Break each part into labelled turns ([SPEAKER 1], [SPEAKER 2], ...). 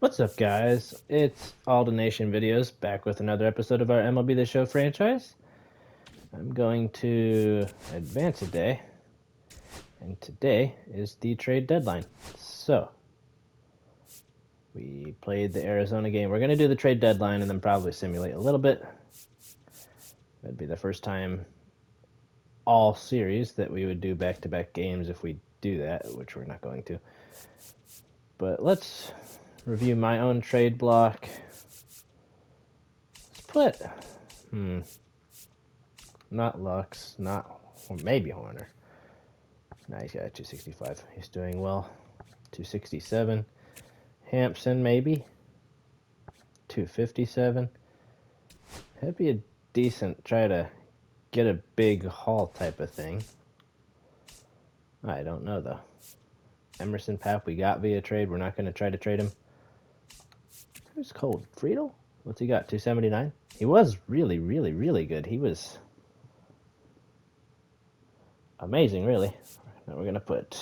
[SPEAKER 1] What's up, guys? It's All the Nation Videos back with another episode of our MLB The Show franchise. I'm going to advance a day, and today is the trade deadline. So, we played the Arizona game. We're going to do the trade deadline and then probably simulate a little bit. That'd be the first time all series that we would do back-to-back games if we do that, which we're not going to. But let's review my own trade block. Let's put, not Lux, not, or maybe Hoerner. Now he's got a 265. He's doing well. 267. Hampson, maybe. 257. That'd be a decent try to get a big haul type of thing. I don't know, though. Emerson Pap we got via trade. We're not going to try to trade him. Who's cold? Friedel? What's he got? 279? He was really, really, really good. He was amazing, really. Now we're going to put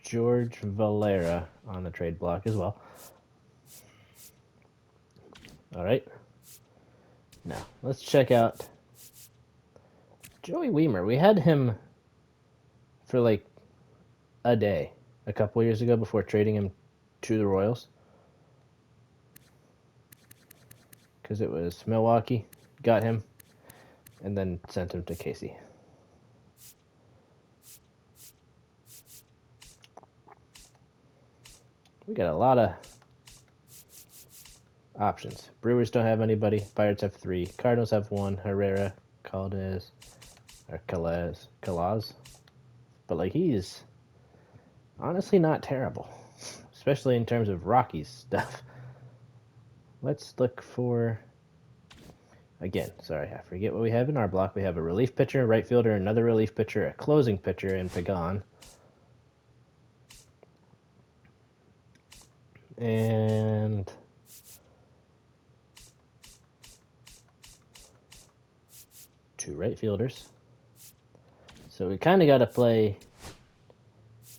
[SPEAKER 1] George Valera on the trade block as well. All right. Now, let's check out Joey Weimer. We had him for like a day a couple years ago before trading him to the Royals. Because it was Milwaukee, got him, and then sent him to Casey. We got a lot of options. Brewers don't have anybody. Pirates have 3. Cardinals have 1. Herrera, Caldes, or Calaz. But like he's honestly not terrible, especially in terms of Rockies stuff. Let's look for. Again, sorry, I forget what we have in our block. We have a relief pitcher, right fielder, another relief pitcher, a closing pitcher, and Pagan. And 2 right fielders. So we kind of got to play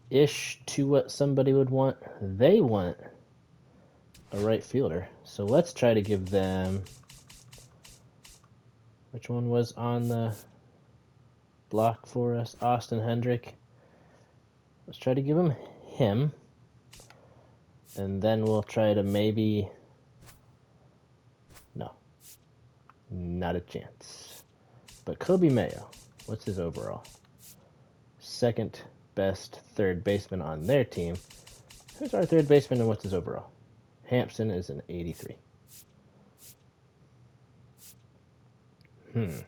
[SPEAKER 1] ish to what somebody would want. They want a right fielder. So let's try to give them. Which one was on the block for us? Austin Hendrick. Let's try to give him. And then we'll try to maybe. No. Not a chance. But Kobe Mayo. What's his overall? Second best third baseman on their team. Who's our third baseman and what's his overall? Hampson is an 83. And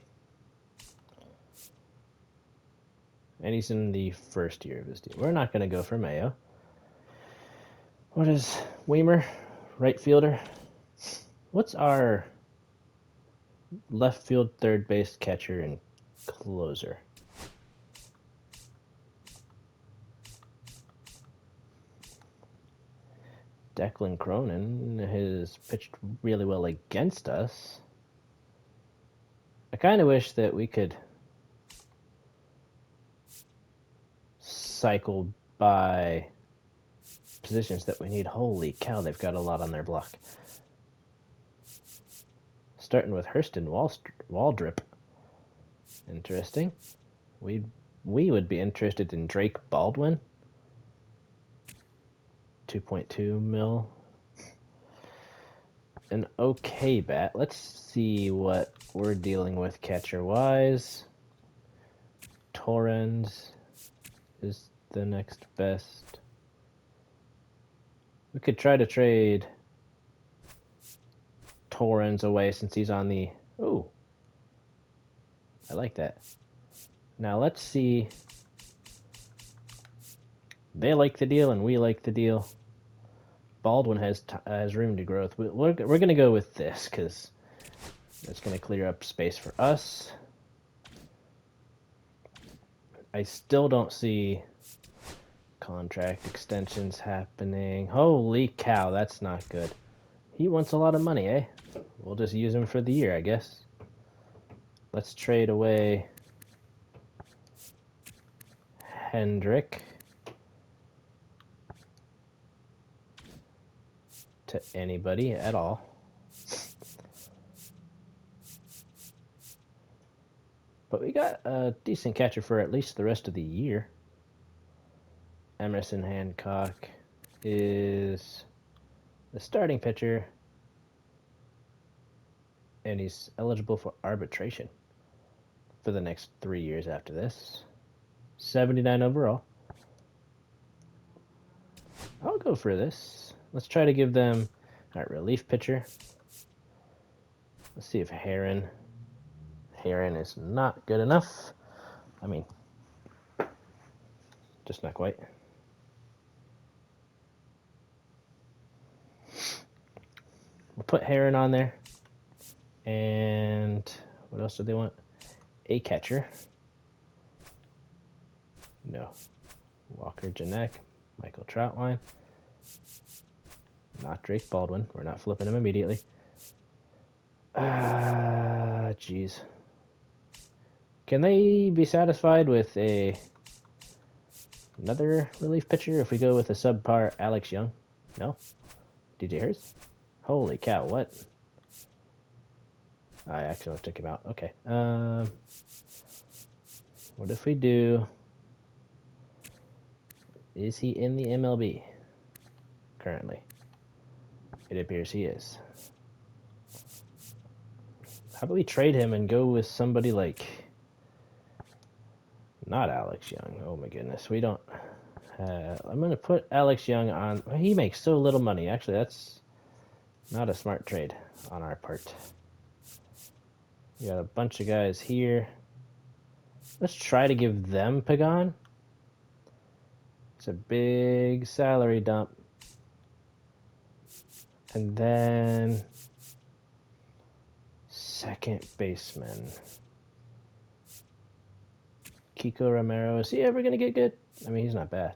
[SPEAKER 1] he's in the first year of his deal. We're not going to go for Mayo. What is Weimer? Right fielder. What's our left field, third base, catcher, and closer? Declan Cronin has pitched really well against us. I kind of wish that we could cycle by positions that we need. Holy cow, they've got a lot on their block. Starting with Hurston Waldrip. Interesting. We would be interested in Drake Baldwin. 2.2 mil. An okay bat. Let's see what we're dealing with catcher-wise. Torrens is the next best. We could try to trade Torrens away since he's on the... Ooh. I like that. Now let's see. They like the deal and we like the deal. Baldwin has room to growth. We're going to go with this because it's going to clear up space for us. I still don't see contract extensions happening. Holy cow, that's not good. He wants a lot of money, eh? We'll just use him for the year, I guess. Let's trade away Hendrick. to anybody at all. But we got a decent catcher for at least the rest of the year. Emerson Hancock is the starting pitcher, and he's eligible for arbitration for the next 3 years after this. 79 overall. I'll go for this. Let's try to give them our relief pitcher. Let's see if Heron is not good enough. I mean, just not quite. We'll put Heron on there. And what else do they want? A catcher. No. Walker Janek. Michael Troutline. Not Drake Baldwin. We're not flipping him immediately. Jeez. Can they be satisfied with another relief pitcher if we go with a subpar Alex Young? No? DJ Hurst? Holy cow, what? I actually took him out. Okay. What if we do... Is he in the MLB currently? It appears he is. How about we trade him and go with somebody like... Not Alex Young. Oh my goodness. We don't... I'm going to put Alex Young on... He makes so little money. Actually, that's not a smart trade on our part. We got a bunch of guys here. Let's try to give them Pagan. It's a big salary dump. And then... Second baseman. Kiko Romero. Is he ever going to get good? I mean, he's not bad.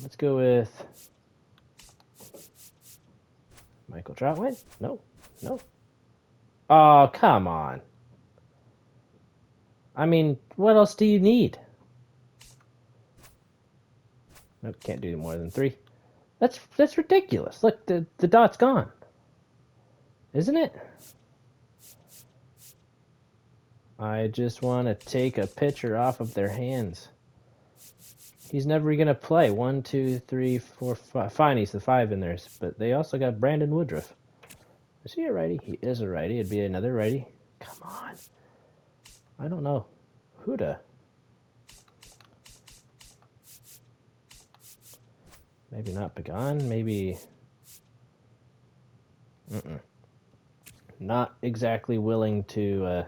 [SPEAKER 1] Let's go with... Michael Troutwine? No. No. Oh, come on. I mean, what else do you need? Nope, can't do more than 3. That's ridiculous. Look, the dot's gone. Isn't it? I just want to take a pitcher off of their hands. He's never going to play. 1, 2, 3, 4, 5. Fine, he's the 5 in theirs. But they also got Brandon Woodruff. Is he a righty? He is a righty. It'd be another righty. Come on. I don't know. Who'da? Maybe not Pagan. Maybe... Not exactly willing to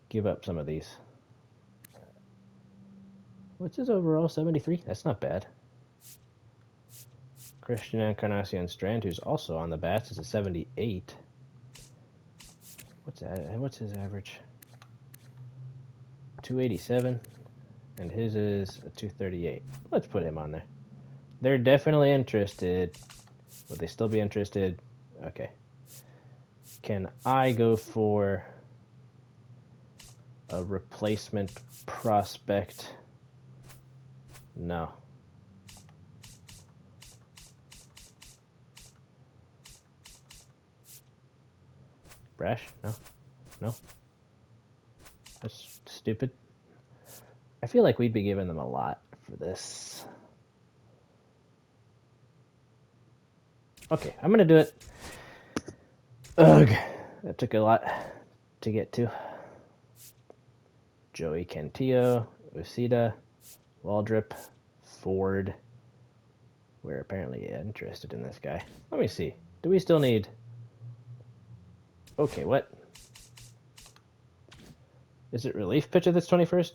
[SPEAKER 1] give up some of these. What's his overall? 73? That's not bad. Christian Encarnacion Strand, who's also on the bats, is a 78. What's that? What's his average? 287. And his is a 238. Let's put him on there. They're definitely interested. Would they still be interested? Okay. Can I go for a replacement prospect? No. Brash? No. No. That's stupid. I feel like we'd be giving them a lot for this. Okay, I'm going to do it. Ugh, that took a lot to get to. Joey Cantillo, Uceda, Waldrop, Ford. We're apparently interested in this guy. Let me see. Do we still need... Okay, what? Is it relief pitcher that's 21st?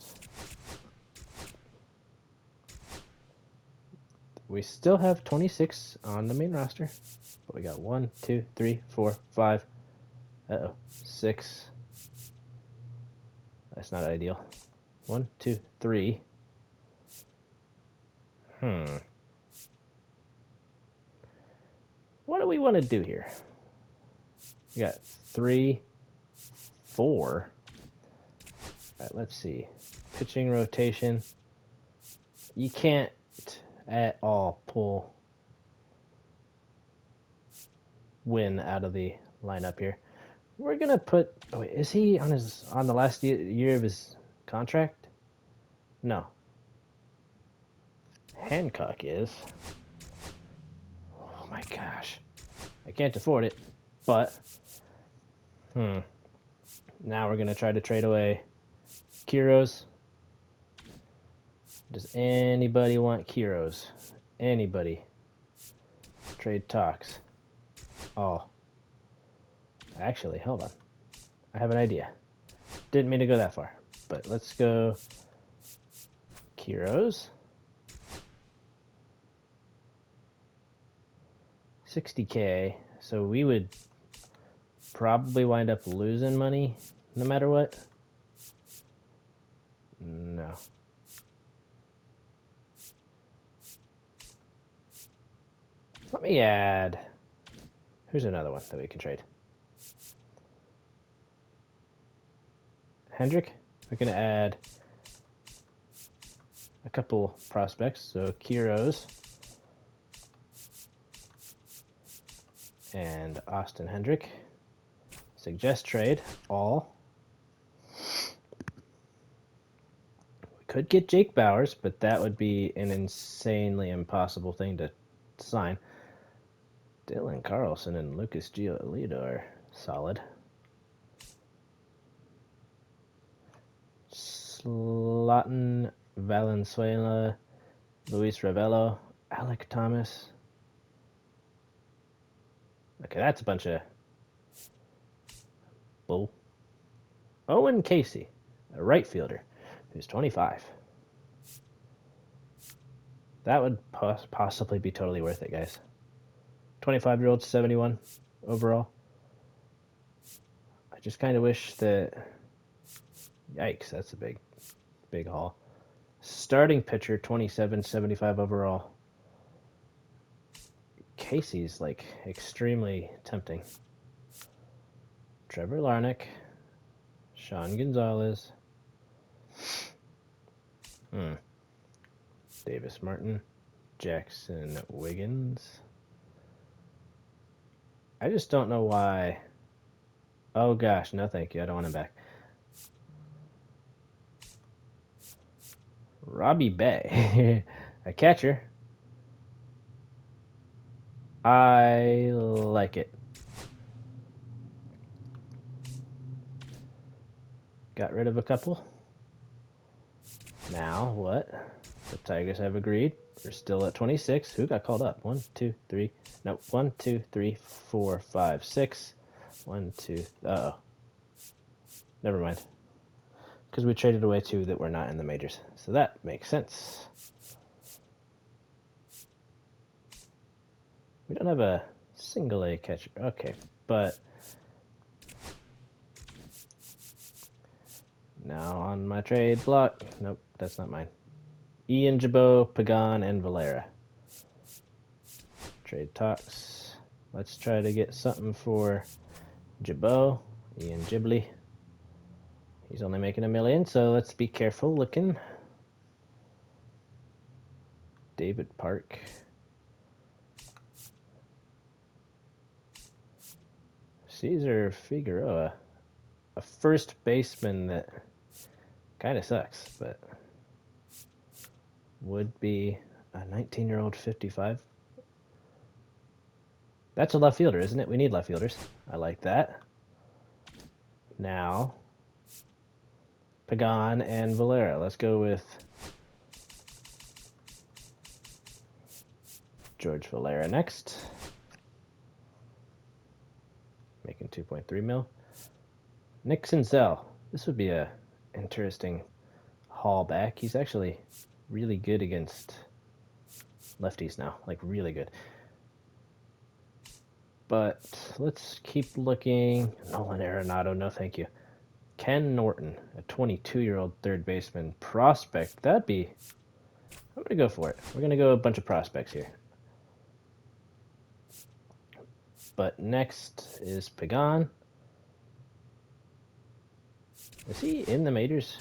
[SPEAKER 1] We still have 26 on the main roster. But we got 1, 2, 3, 4, 5. 6. That's not ideal. 1, 2, 3. What do we want to do here? We got 3, 4. All right, let's see. Pitching rotation. You can't at all pull win out of the lineup here. We're gonna put. Oh wait, is he on the last year of his contract? No. Hancock is. Oh my gosh, I can't afford it. But now we're gonna try to trade away Kiros. Does anybody want Kiros? Anybody? Trade talks. Oh. Actually, hold on. I have an idea. Didn't mean to go that far. But let's go Kiros. 60K. So we would probably wind up losing money no matter what. No. Let me add. Here's another one that we can trade. Hendrick. We're going to add a couple prospects. So Kiros and Austin Hendrick. Suggest trade. All. We could get Jake Bowers, but that would be an insanely impossible thing to sign. Dylan Carlson and Lucas Giolito are solid. Slotin, Valenzuela, Luis Ravello, Alec Thomas. Okay, that's a bunch of bull. Owen Casey, a right fielder, who's 25. That would possibly be totally worth it, guys. 25-year-old, 71 overall. I just kind of wish that... Yikes, that's a big haul. Starting pitcher, 27, 75 overall. Casey's, like, extremely tempting. Trevor Larnach. Sean Gonzalez. Davis Martin. Jackson Wiggins. I just don't know why. Oh gosh, no thank you. I don't want him back. Robbie Bay, a catcher. I like it. Got rid of a couple. Now what? The Tigers have agreed. We're still at 26. Who got called up? 1, 2, 3. No, 1, 2, 3, 4, 5, 6. 1, 2. Uh-oh. Never mind. Because we traded away 2 that were not in the majors. So that makes sense. We don't have a single A catcher. Okay, but now on my trade block. Nope, that's not mine. Ian Jabot, Pagan, and Valera. Trade talks. Let's try to get something for Jabot, Ian Ghibli. He's only making $1 million, so let's be careful looking. David Park. Cesar Figueroa, a first baseman that kind of sucks, but would be a 19-year-old 55. That's a left fielder, isn't it? We need left fielders. I like that. Now, Pagan and Valera. Let's go with George Valera next. Making 2.3 mil. Nick Senzel. This would be a interesting haul back. He's actually really good against lefties now. Like, really good. But let's keep looking. Nolan Arenado, no thank you. Ken Norton, a 22-year-old third baseman prospect. That'd be... I'm going to go for it. We're going to go a bunch of prospects here. But next is Pagan. Is he in the majors?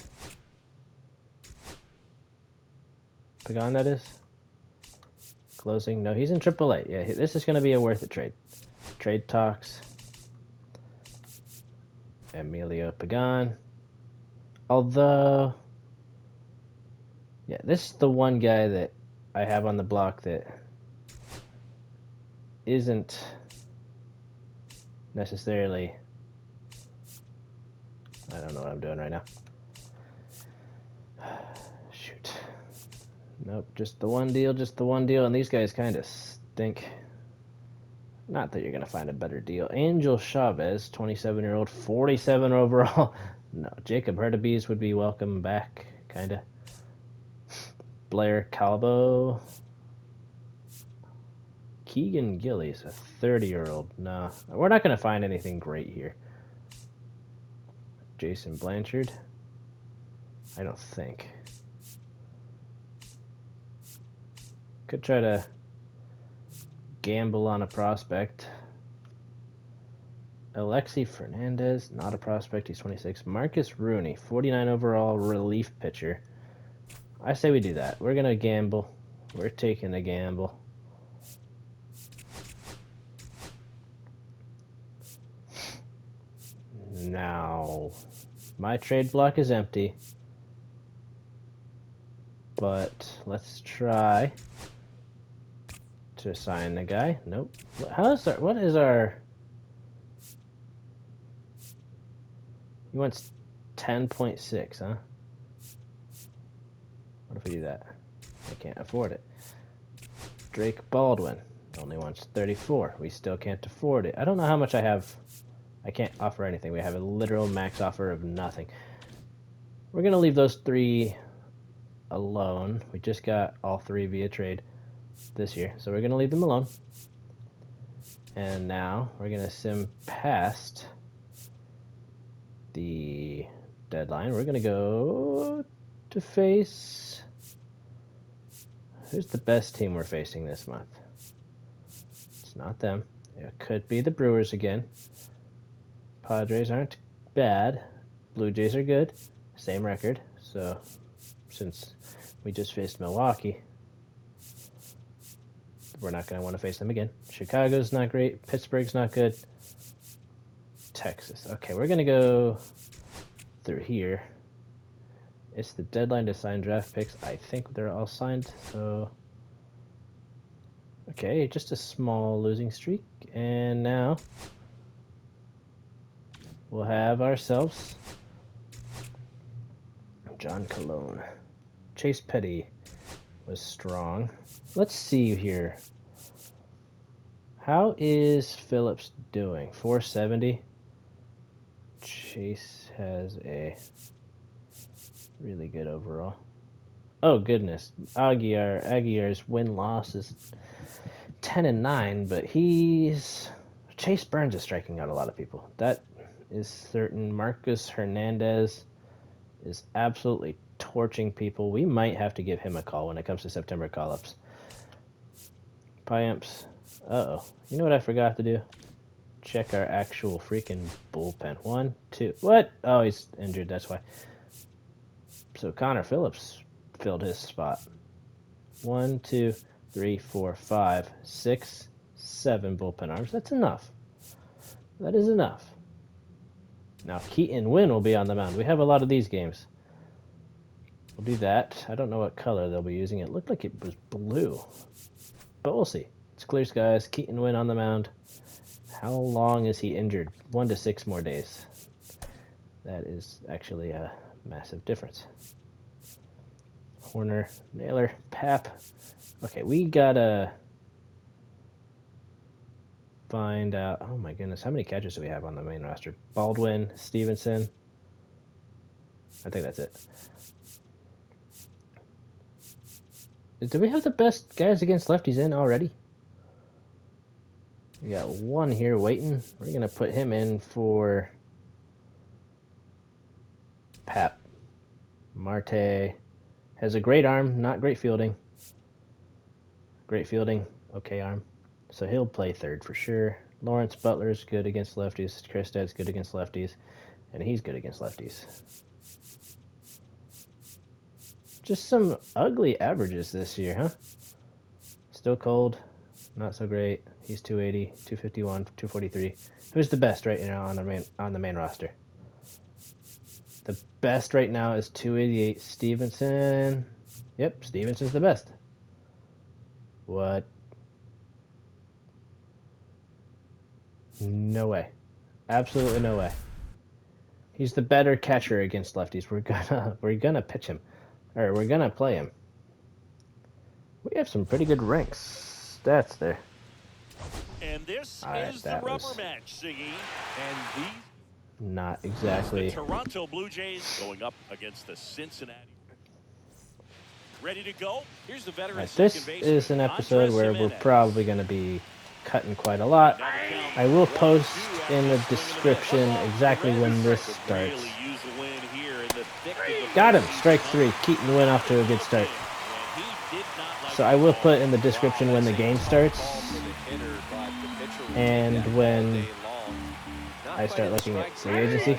[SPEAKER 1] Pagan, that is? Closing. No, he's in AAA. Yeah, this is going to be a worth it trade. trade talks. Emilio Pagan. Although, yeah, this is the one guy that I have on the block that isn't necessarily... I don't know what I'm doing right now. Shoot. Nope, just the one deal, and these guys kind of stink. Not that you're going to find a better deal. Angel Chavez, 27-year-old, 47 overall. No, Jacob Hurtubise would be welcome back, kind of. Blair Calbo. Keegan Gillies, a 30-year-old. No, we're not going to find anything great here. Jason Blanchard. I don't think. Could try to gamble on a prospect. Alexi Fernandez, not a prospect, he's 26. Marcus Rooney, 49 overall relief pitcher. I say we do that. We're going to gamble. We're taking a gamble. Now, my trade block is empty. But let's try to sign the guy. Nope. What is our... He wants 10.6, huh? What if we do that? I can't afford it. Drake Baldwin only wants 34. We still can't afford it. I don't know how much I have. I can't offer anything. We have a literal max offer of nothing. We're going to leave those three alone. We just got all three via trade this year, so we're going to leave them alone. And now we're going to sim past the deadline. We're going to go to face... Who's the best team we're facing this month? It's not them. It could be the Brewers again. Padres aren't bad. Blue Jays are good. Same record. So, since we just faced Milwaukee, we're not going to want to face them again. Chicago's not great. Pittsburgh's not good. Texas. Okay, we're going to go through here. It's the deadline to sign draft picks. I think they're all signed, so... Okay, just a small losing streak. And now we'll have ourselves John Cologne. Chase Petty was strong. Let's see here. How is Phillips doing? 470. Chase has a really good overall. Oh goodness, Aguiar's win-loss is 10-9, but Chase Burns is striking out a lot of people. That is certain. Marcus Hernandez is absolutely torching people. We might have to give him a call when it comes to September call-ups. Pyamps. Uh-oh. You know what I forgot to do? Check our actual freaking bullpen. 1, 2. What? Oh, he's injured. That's why. So Connor Phillips filled his spot. 1, 2, 3, 4, 5, 6, 7 bullpen arms. That's enough. That is enough. Now Keaton Wynn will be on the mound. We have a lot of these games. We'll do that. I don't know what color they'll be using. It looked like it was blue. But we'll see. It's clear skies. Keaton Wynn on the mound. How long is he injured? 1 to 6 more days. That is actually a massive difference. Hoerner, Naylor, Pap. Okay, we gotta find out. Oh my goodness, how many catchers do we have on the main roster? Baldwin, Stevenson. I think that's it. Do we have the best guys against lefties in already? We got one here waiting. We're gonna put him in for Pap. Marte has a great arm, not great fielding. Great fielding, okay arm. So he'll play third for sure. Lawrence Butler's good against lefties. Kristad's good against lefties. And he's good against lefties. Just some ugly averages this year, huh? Still cold. not so great. He's 280, 251, 243. Who's the best right now on the main roster? The best right now is 288. Stevenson. Yep, Stevenson's the best. What? No way. Absolutely no way. He's the better catcher against lefties. We're gonna pitch him, or we're gonna play him. We have some pretty good ranks stats there.
[SPEAKER 2] And this is the rubber match, Siggy. And these
[SPEAKER 1] not exactly.
[SPEAKER 2] The Toronto Blue Jays going up against the Cincinnati. Ready to go? Here's the veteran.
[SPEAKER 1] This is an episode where we're probably going to be cutting quite a lot. I will post in the description exactly when this starts. Got him! Strike 3. Keaton went off to a good start. So I will put in the description when the game starts and when I start looking at free agency.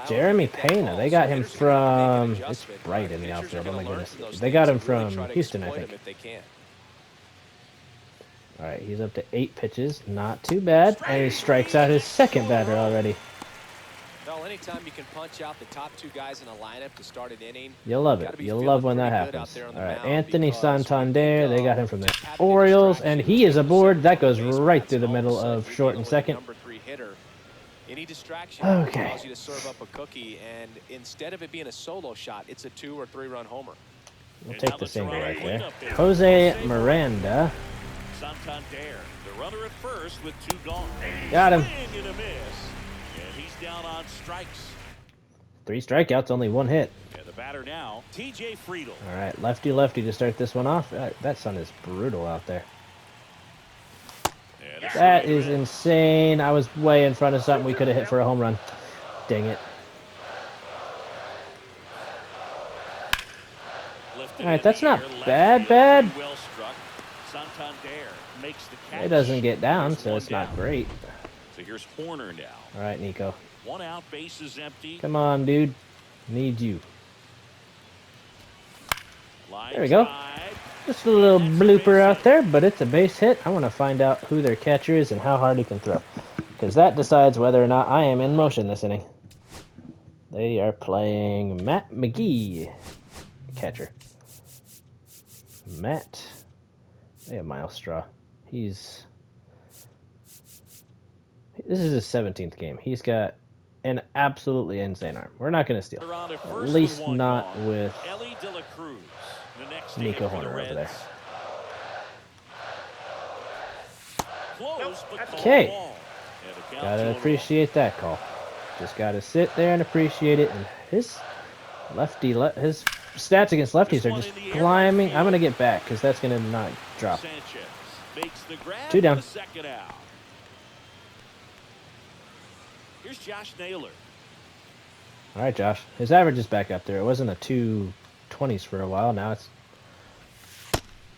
[SPEAKER 1] Jeremy Pena, they got him from, it's bright in the outfield, oh my goodness. They got him from Houston, I think. Alright, he's up to 8 pitches, not too bad, and he strikes out his second batter already.
[SPEAKER 3] Well, anytime you can punch out the top 2 guys in a lineup to start an inning,
[SPEAKER 1] you'll love it. You'll love when that happens. Alright, Anthony Santander, they got him from the Orioles, and he is aboard. That goes right through the middle of short and second.
[SPEAKER 3] Any distraction allows you to serve up a cookie, and instead of it being a solo shot, it's a 2 or 3 run homer.
[SPEAKER 1] We'll take the single right there. Jose Miranda.
[SPEAKER 2] Santander, the runner at first with 2 gone.
[SPEAKER 1] Got him.
[SPEAKER 2] And he's down on strikes.
[SPEAKER 1] 3 strikeouts, only 1 hit.
[SPEAKER 2] And the batter now, TJ Friedel.
[SPEAKER 1] All right, lefty to start this one off. That sun is brutal out there. That is insane. I was way in front of something we could have hit for a home run. Dang it. All right, that's not bad. It doesn't get down, so it's not great.
[SPEAKER 2] So here's Hoerner now.
[SPEAKER 1] All right, Nico.
[SPEAKER 2] 1 out, base is empty.
[SPEAKER 1] Come on, dude. Need you. There we go. Just a little blooper out there, but it's a base hit. I want to find out who their catcher is and how hard he can throw, because that decides whether or not I am in motion this inning. They are playing Matt McGee, catcher. Matt. They have Miles Straw. This is his 17th game. He's got an absolutely insane arm. We're not going to steal. At least not with Nico Hoerner over there. Okay. Gotta appreciate that call. Just gotta sit there and appreciate it. And his stats against lefties are just climbing. I'm gonna get back because that's gonna not drop. 2 down.
[SPEAKER 2] Here's Josh Naylor.
[SPEAKER 1] All right, Josh. His average is back up there. It wasn't a 220s for a while. Now it's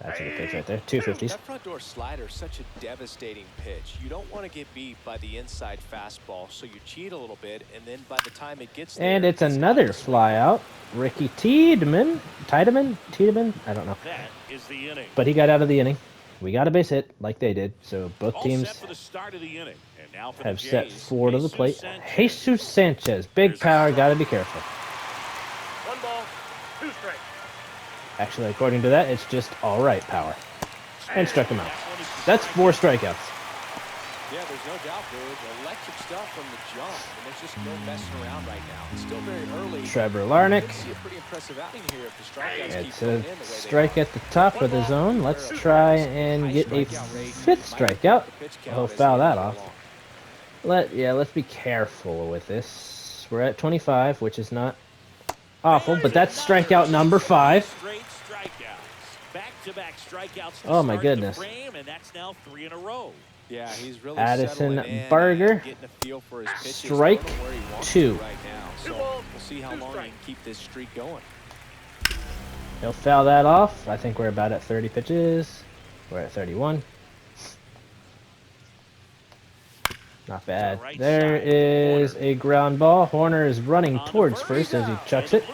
[SPEAKER 1] that's a good pitch right there. 250s.
[SPEAKER 3] That front door slider is such a devastating pitch. You don't want to get beat by the inside fastball, so you cheat a little bit, and then by the time it gets there,
[SPEAKER 1] and it's another fly out. Ricky Tiedemann. I don't know.
[SPEAKER 2] That is the inning.
[SPEAKER 1] But he got out of the inning. We got a base hit like they did, so both teams have set 4 to the plate. Jesus Sanchez, big power, gotta be careful.
[SPEAKER 4] 1 ball, 2 strikes.
[SPEAKER 1] Actually, according to that, it's just all right power. And struck him out. That's 4 strikeouts.
[SPEAKER 3] Yeah, there's no doubt, dude. Electric stuff from the jump, and there's just no messing around right now. It's still very early.
[SPEAKER 1] Trevor Larnach.
[SPEAKER 3] It's
[SPEAKER 1] a strike at the top of the zone. Let's try and get a 5th strikeout. He'll foul that off. Let's be careful with this. We're at 25, which is not awful, but that's strikeout number 5. Oh my goodness.
[SPEAKER 3] Yeah, he's really
[SPEAKER 1] Addison Barger, strike 2.
[SPEAKER 3] So we'll see how long he can keep this streak going.
[SPEAKER 1] He'll foul that off. I think we're about at 30 pitches. We're at 31. Not bad. There is a ground ball. Hoerner is running towards first as he chucks it.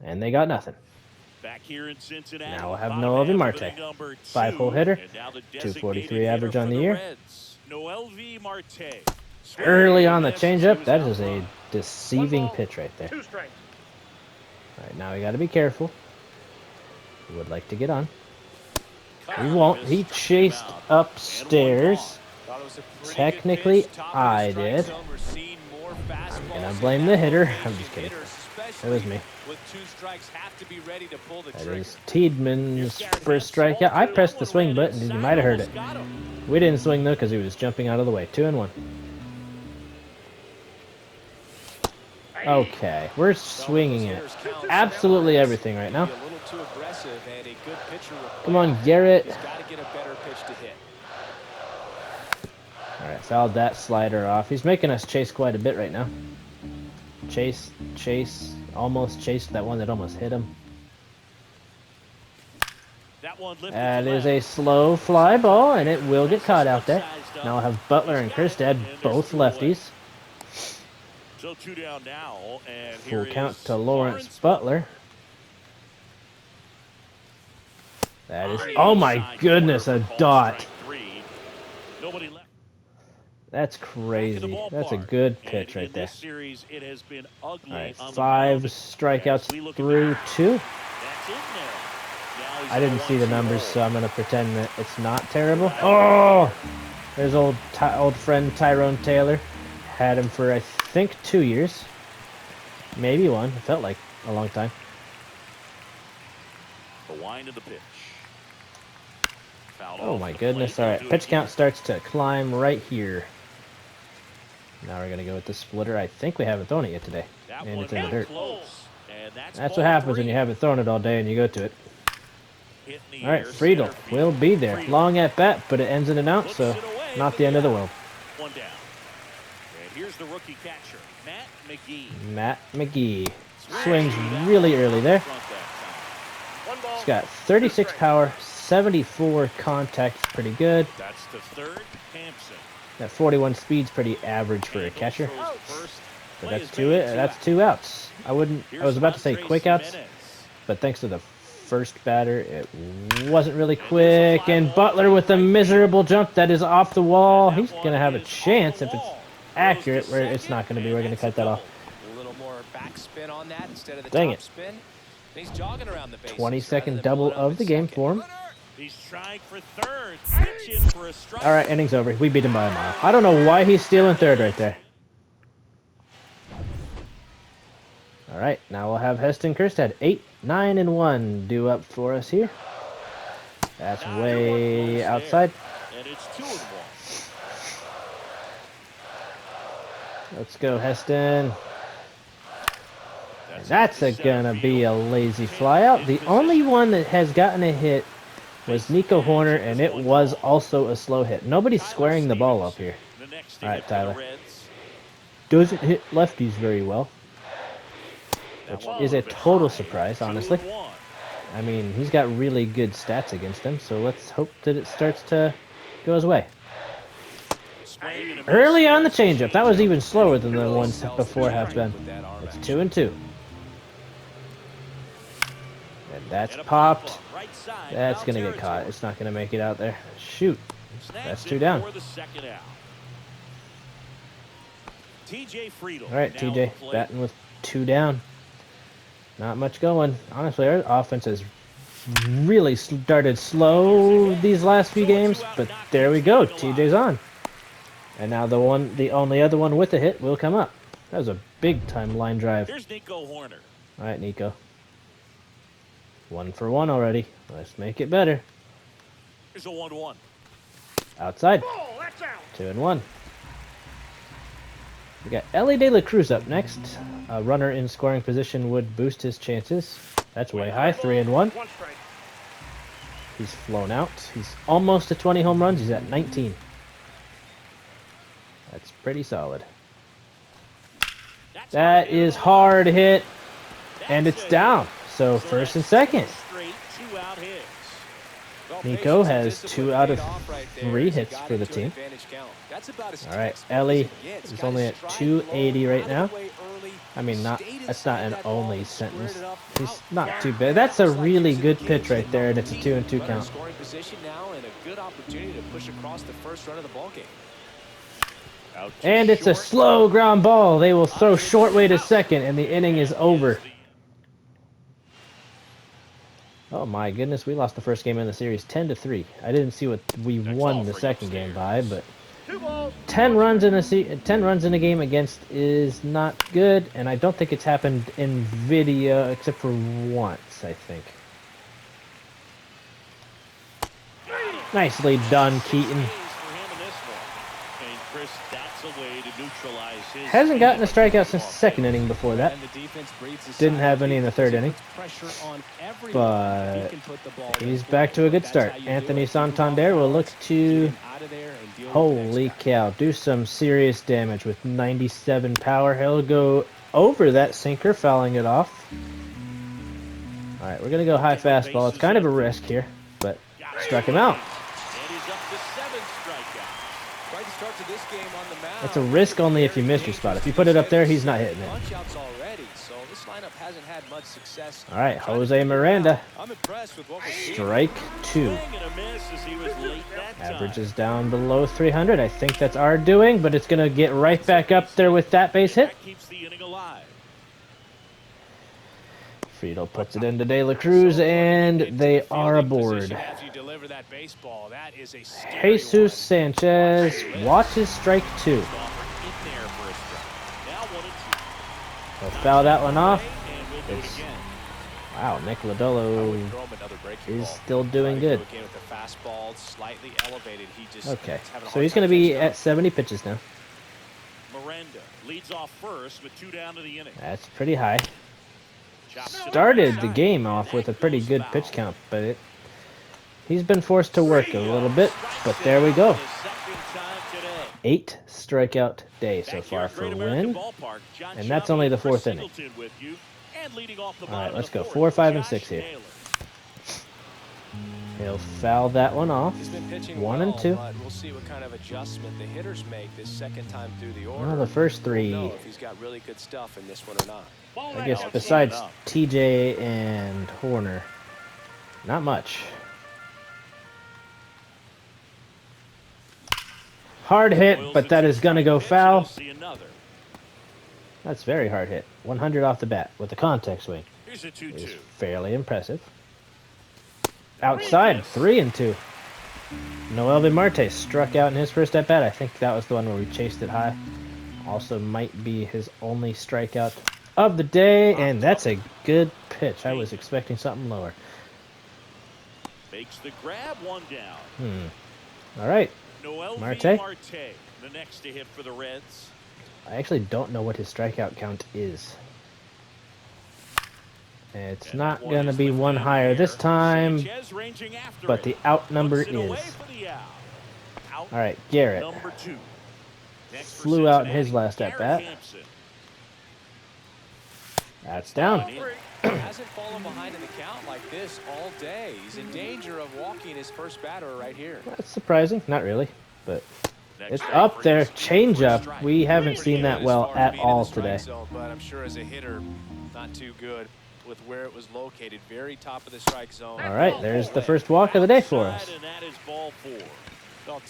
[SPEAKER 1] And they got nothing.
[SPEAKER 2] back here in Cincinnati.
[SPEAKER 1] Now we'll have Noel Marte. 5-hole hitter, 243 average on the year.
[SPEAKER 2] Noel Marte.
[SPEAKER 1] Early on the changeup, that is a deceiving pitch right there.
[SPEAKER 4] 2 strikes.
[SPEAKER 1] All right, now we got to be careful. He would like to get on. He won't. He chased upstairs. Technically, I did. I'm going to blame the hitter. I'm just kidding. It was me. That is Tiedeman's first strikeout. I pressed the swing button. You might have heard it. We didn't swing, though, because he was jumping out of the way. 2-1. Okay, we're swinging it. Absolutely everything right now. Come on, Garrett. Alright, fouled that slider off. He's making us chase quite a bit right now. Chase, almost chased that one that almost hit him. That is a slow fly ball, and it will get caught out there. Now I'll have Butler and Christad, both lefties.
[SPEAKER 2] So 2 down now, and
[SPEAKER 1] full count to Lawrence Butler. That is, oh my goodness, a dot. That's crazy. That's a good pitch right there. All right, 5 strikeouts through 2. I didn't see the numbers, so I'm going to pretend that it's not terrible. Oh! There's old friend Tyrone Taylor. Had him for, I think, 2 years. Maybe 1. It felt like a long time.
[SPEAKER 2] The wind of the pitch.
[SPEAKER 1] Oh my goodness. All right, pitch count starts to climb right here. Now we're going to go with the splitter. I think we haven't thrown it yet today. And it's in the dirt. That's what happens when you haven't thrown it all day and you go to it. All right, Friedel will be there. Long at bat, but it ends in an out, so not the end of the world.
[SPEAKER 2] 1 down. And here's the rookie catcher, Matt McGee.
[SPEAKER 1] Matt McGee swings really early there. He's got 36 power, 74 contact, pretty good.
[SPEAKER 2] That's the third. Hampson.
[SPEAKER 1] That 41 speed's pretty average for a catcher. But that's 2 outs. I was about to say quick outs, but thanks to the first batter, it wasn't really quick. And Butler with a miserable jump that is off the wall. He's gonna have a chance if it's accurate. Where it's not gonna be. We're gonna cut that off.
[SPEAKER 3] A little more backspin on that instead of the
[SPEAKER 1] Dang
[SPEAKER 3] top
[SPEAKER 1] it.
[SPEAKER 3] spin. He's jogging around the bases.
[SPEAKER 1] 22nd double of the game for him.
[SPEAKER 2] He's trying for third. Pitch in for a strike.
[SPEAKER 1] All right, innings over. We beat him by a mile. I don't know why he's stealing third right there. All right, now we'll have Heston Kjerstad. 8, 9, and 1 due up for us here. That's way outside.
[SPEAKER 2] And it's 2-1.
[SPEAKER 1] Let's go, Heston. And that's gonna be a lazy flyout. The only one that has gotten a hit was Nico Hoerner, and it was also a slow hit. Nobody's squaring the ball up here. All right, Tyler. Doesn't hit lefties very well, which is a total surprise, honestly. I mean, he's got really good stats against him, so let's hope that it starts to go his way. Early on the changeup. That was even slower than the ones before have been. It's 2-2. And that's popped. That's going to get caught. It's not going to make it out there. Shoot. That's 2 down. All right, TJ, batting with 2 down. Not much going. Honestly, our offense has really started slow these last few games, but there we go. TJ's on. And now the only other one with a hit will come up. That was a big-time line drive.
[SPEAKER 2] Here's Nico Hoerner.
[SPEAKER 1] All right, Nico. 1 for 1 already. Let's make it better.
[SPEAKER 2] Here's a 1-1.
[SPEAKER 1] Outside.
[SPEAKER 4] Oh, that's out.
[SPEAKER 1] 2-1. We got Ellie De La Cruz up next. A runner in scoring position would boost his chances. That's way high. 3-1.
[SPEAKER 4] 1 strike.
[SPEAKER 1] He's flown out. He's almost to 20 home runs. He's at 19. That's pretty solid. That is hard hit, and it's down. So first and second. Nico has 2 out of 3 hits for the team. All right, Ellie is only at 280 right now. I mean, that's not an only sentence. He's not too bad. That's a really good pitch right there, and it's a 2-2 count.
[SPEAKER 3] Scoring position now and a good opportunity to push across the first run of the ball game.
[SPEAKER 1] And it's a slow ground ball. They will throw short way to second, and the inning is over. Oh my goodness, we lost the first game in the series 10-3. I didn't see what we won the second game by, but 10 runs in a game against is not good, and I don't think it's happened in video except for once, I think. Nicely done, Keaton. Hasn't gotten a strikeout since the second inning before that. Didn't have any in the third inning. But he's back to a good start. Anthony Santander will look to, holy cow, do some serious damage with 97 power. He'll go over that sinker, fouling it off. Alright, we're going to go high fastball. It's kind of a risk here, but struck him out. That's a risk only if you miss your spot. If you put it up there, he's not hitting it. Alright, Jose Miranda. Strike 2. Average is down below 300. I think that's our doing, but it's going to get right back up there with that base hit. Friedel puts it into De La Cruz, and they are aboard. Jesus Sanchez watches strike 2. He'll foul that one off. Wow, Nick Lodolo is still doing good. Okay, so he's going to be at 70 pitches now.
[SPEAKER 2] Miranda leads off first with 2 down to the inning.
[SPEAKER 1] That's pretty high. Started the game off with a pretty good pitch count, but he's been forced to work a little bit, but there we go. 8 strikeout day so far for Wynn, and that's only the 4th inning. Alright, let's go 4, 5, and 6 here. He'll foul that one off. 1 and 2.
[SPEAKER 3] We'll see what kind of adjustment the hitters make this second time through the order.
[SPEAKER 1] Well, the first 3.
[SPEAKER 3] If he's got really good stuff in this one or not.
[SPEAKER 1] I guess besides TJ and Hoerner, not much. Hard hit, but that is going to go foul. That's very hard hit. 100 off the bat with the contact swing. Is fairly impressive. Outside, 3 and 2. Noel Marte struck out in his first at bat. I think that was the one where we chased it high. Also might be his only strikeout of the day, and that's a good pitch. I was expecting something lower.
[SPEAKER 2] Makes the grab, 1 down.
[SPEAKER 1] All right, Marte.
[SPEAKER 2] The next to hit for the Reds.
[SPEAKER 1] I actually don't know what his strikeout count is. It's not going to be one higher this time, but the out number is. All right, Garrett flew out in his last at bat. That's down.
[SPEAKER 3] Hasn't fallen behind in the count like this all day. He's in danger of walking his first batter right here.
[SPEAKER 1] That's surprising. Not really, but it's up there. Change up. We haven't seen that well at all today.
[SPEAKER 3] But I'm sure as a hitter, not too good with where it was located. Very top of the strike zone.
[SPEAKER 1] All right, there's the first walk of the day for us.
[SPEAKER 3] Well,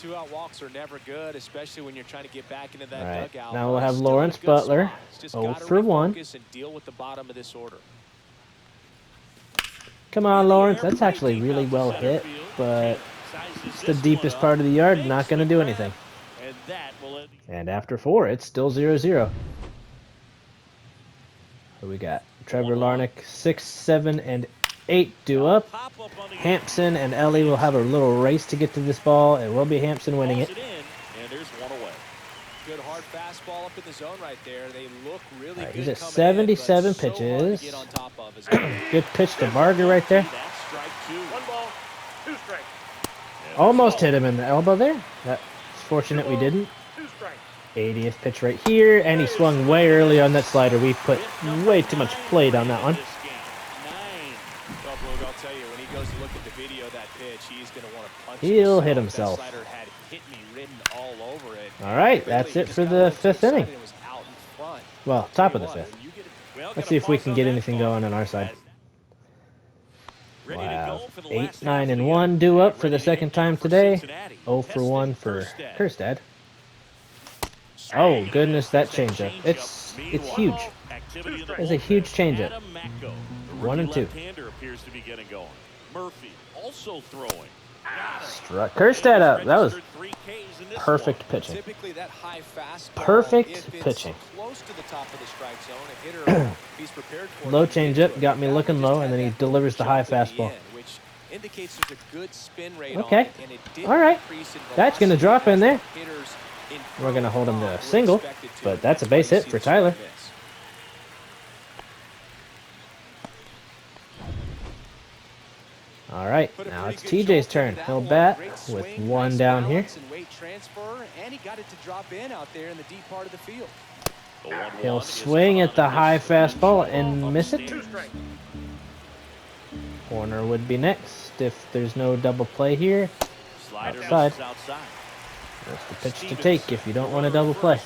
[SPEAKER 3] 2-out walks are never good, especially when you're trying to get back into that dugout.
[SPEAKER 1] Now we'll have Lawrence Butler, 0 for 1.
[SPEAKER 3] And deal with the bottom of this order.
[SPEAKER 1] Come on, Lawrence. That's actually really well hit, but it's the deepest part of the yard. Not going to do anything. And after 4, it's still 0-0. Who we got? Trevor Larnach, 6, 7, and 8 due up. Hampson and Ellie will have a little race to get to this ball. It will be Hampson winning it.
[SPEAKER 3] Good hard fastball up in the zone right there. They look really good.
[SPEAKER 1] He's at 77 pitches. Good pitch to Varga right there.
[SPEAKER 4] 1 ball, 2 strikes.
[SPEAKER 1] Almost hit him in the elbow there. That's fortunate we didn't.
[SPEAKER 4] 2 strikes.
[SPEAKER 1] 80th pitch right here, and he swung way early on that slider. We put way too much plate on that one.
[SPEAKER 3] I'll tell you, when he goes to look at the video of that pitch, he's going to want to punch.
[SPEAKER 1] He'll hit himself.
[SPEAKER 3] That slider had hit me written all over it.
[SPEAKER 1] All right, that's it for the 5th inning.
[SPEAKER 3] front.
[SPEAKER 1] Well, top of the 5th. Let's see if we can get anything going on our side. We'll have 8, 9, and 1 due up for the second time today. 0 for 1 for Kerstad. Oh goodness, that changeup! It's huge. It's a huge changeup. 1 and 2.
[SPEAKER 2] Appears to be getting going. Murphy also throwing.
[SPEAKER 1] Struck Kerstad up. That was perfect pitching.
[SPEAKER 3] Typically that high fastball,
[SPEAKER 1] Perfect pitching.
[SPEAKER 3] Close to the top of the strike zone. A hitter, he's prepared for
[SPEAKER 1] Low changeup got me looking low, and then he delivers the high fastball.
[SPEAKER 3] Which indicates there's a good spin rate
[SPEAKER 1] Okay.
[SPEAKER 3] on it,
[SPEAKER 1] All right. That's going to drop in there. We're going to hold him to a single, but that's a base hit for Tyler. All right, now it's TJ's turn. He'll bat with 1 down here.
[SPEAKER 3] And he got it to drop in out there in the deep part of the field.
[SPEAKER 1] He'll swing at the high fastball and miss it. Hoerner would be next if there's no double play here. Outside. That's the pitch to take if you don't want a double play.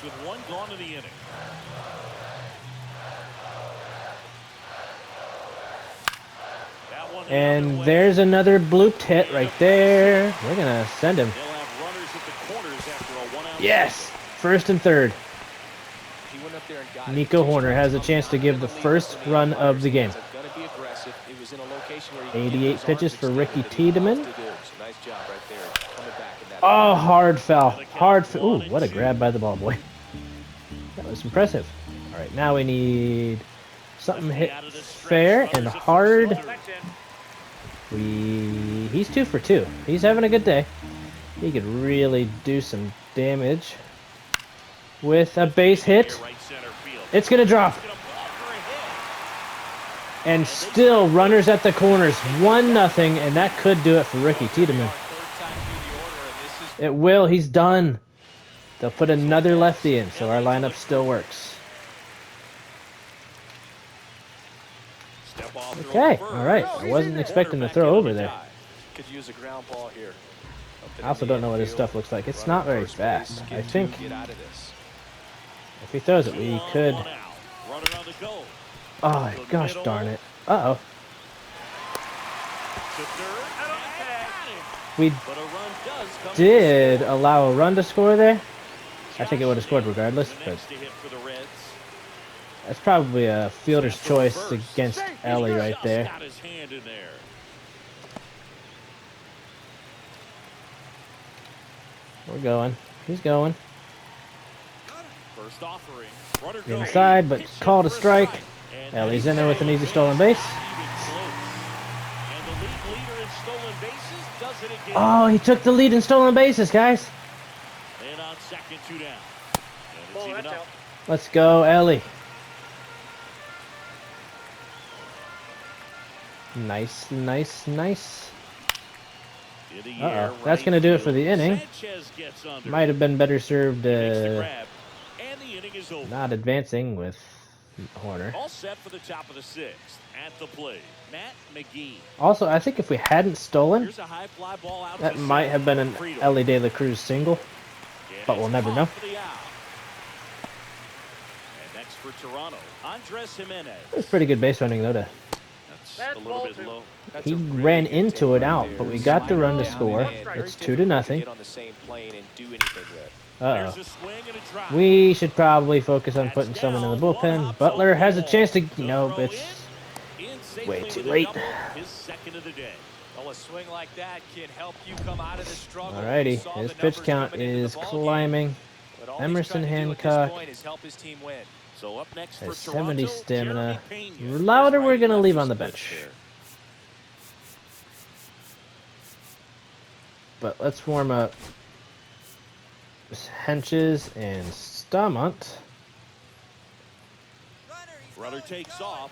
[SPEAKER 1] And there's another blooped hit right there. We're going to send him. Yes! 1st and 3rd. Nico Hoerner has a chance to give the first run of the game. 88 pitches for Ricky Tiedemann. Oh, hard foul. Ooh, what a grab by the ball boy. That was impressive. All right, now we need something hit fair and hard. He's 2 for 2. He's having a good day. He could really do some damage with a base hit. It's going to drop. And still runners at the corners. 1-0, and that could do it for Ricky Tiedemann. It will. He's done. They'll put another lefty in, so our lineup still works. Okay, all right. I wasn't expecting to throw over there. I also don't know what his stuff looks like. It's not very fast. I think if he throws it, we could... Oh, gosh darn it. Uh-oh. We did allow a run to score there. I think it would have scored regardless, but that's probably a fielder's choice against Ellie right there. We're going. He's going. Inside, but called a strike. Ellie's in there with an easy stolen base. Oh, he took the lead in stolen bases, guys. Let's go, Ellie. Nice, nice, nice. Uh-oh. That's going to do it for the inning. Might have been better served not advancing with Hoerner.
[SPEAKER 2] All set for the top of the 6th. At the plate, Matt McGee.
[SPEAKER 1] Also, I think if we hadn't stolen, that might have been an Ellie De La Cruz single, but we'll never know.
[SPEAKER 2] Next for Toronto, Andres Jimenez.
[SPEAKER 1] It was pretty good base running, though.
[SPEAKER 2] That's a little bit low.
[SPEAKER 1] He ran into it out, but we got the run to score. It's 2-0. Uh-oh. We should probably focus on putting someone in the bullpen. Butler has a chance to... Nope, it's way too late. Alrighty, his pitch count is climbing. Emerson Hancock has 70 stamina. Louder we're going to leave on the bench. But let's warm up Henches and Stamont.
[SPEAKER 2] Runner takes off.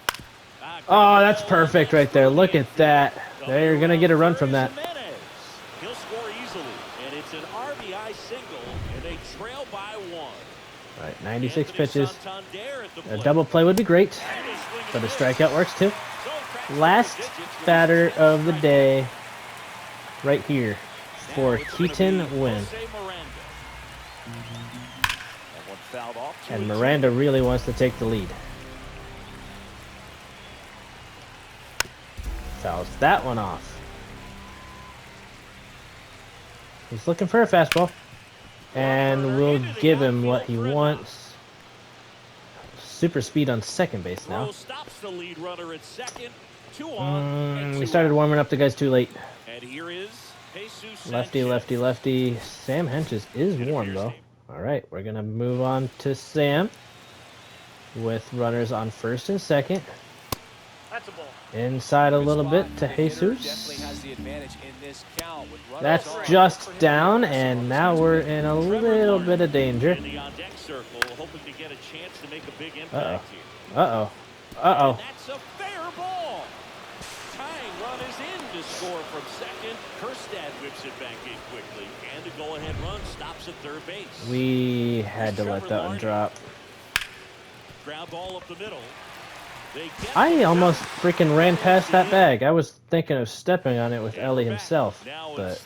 [SPEAKER 1] Oh, that's perfect right there. Look at that. They're going to get a run from that.
[SPEAKER 2] He'll score easily, and it's an RBI single, and they trail by 1.
[SPEAKER 1] All right, 96 pitches. A double play would be great, but a strikeout works too. Last batter of the day right here for Keaton Wynn. And Miranda really wants to take the lead. Fouls that one off. He's looking for a fastball. And we'll give him what he wants. Super speed on second base now.
[SPEAKER 2] Stops the lead runner at second. 2 on.
[SPEAKER 1] We started warming up the guys too late.
[SPEAKER 2] And here is Jesus
[SPEAKER 1] Lefty,
[SPEAKER 2] Sanchez.
[SPEAKER 1] lefty, lefty. Sam Henches is warm though. All right, we're gonna move on to Sam with runners on first and second.
[SPEAKER 4] That's a ball.
[SPEAKER 1] Inside a little bit to Jesus. That's just down, and now we're in a little bit of danger.
[SPEAKER 2] In the on-deck circle, hoping to get a chance to make a big impact here.
[SPEAKER 1] Uh-oh. Uh-oh.
[SPEAKER 2] And that's a fair ball. Tying run is in to score from second. Kerstad whips it back in quickly, and the go-ahead run stops at third base.
[SPEAKER 1] We had to let that one drop.
[SPEAKER 2] Ground ball up the middle.
[SPEAKER 1] I almost freaking ran past that bag. I was thinking of stepping on it with Ellie himself. But